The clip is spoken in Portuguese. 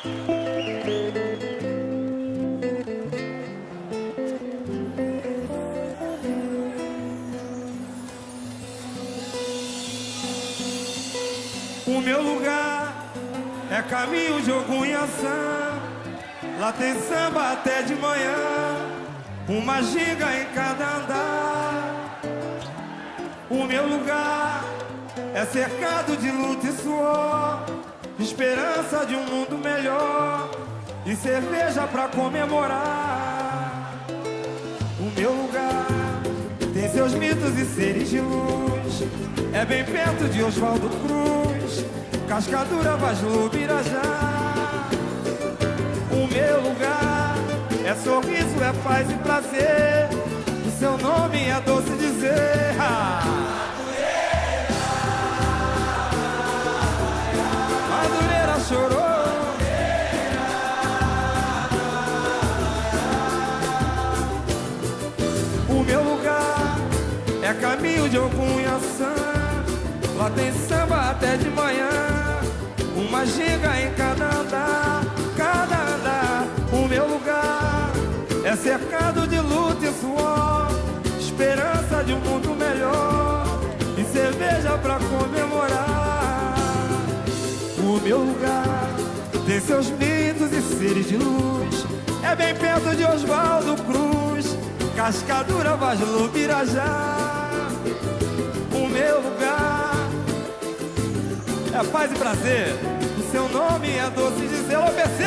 O meu lugar é caminho de Ogunhaçã. Lá tem samba até de manhã, uma giga em cada andar. O meu lugar é cercado de luta e suor, esperança de um mundo melhor e cerveja pra comemorar. O meu lugar tem seus mitos e seres de luz, é bem perto de Oswaldo Cruz, Cascadura, Vaslu, Birajá. O meu lugar é sorriso, é paz e prazer, o seu nome é doce dizer. Madureira chorou. O meu lugar é caminho de Ogunhaçã. Lá tem samba até de manhã, uma giga em cada andar, cada andar. O meu lugar é cercado de luta e suor, esperança de um mundo melhor e cerveja pra comemorar. O meu lugar tem seus mitos e seres de luz, é bem perto de Oswaldo Cruz, Cascadura, Vaslu, Birajá. O meu lugar é paz e prazer, o seu nome é doce dizer. Ô, PC!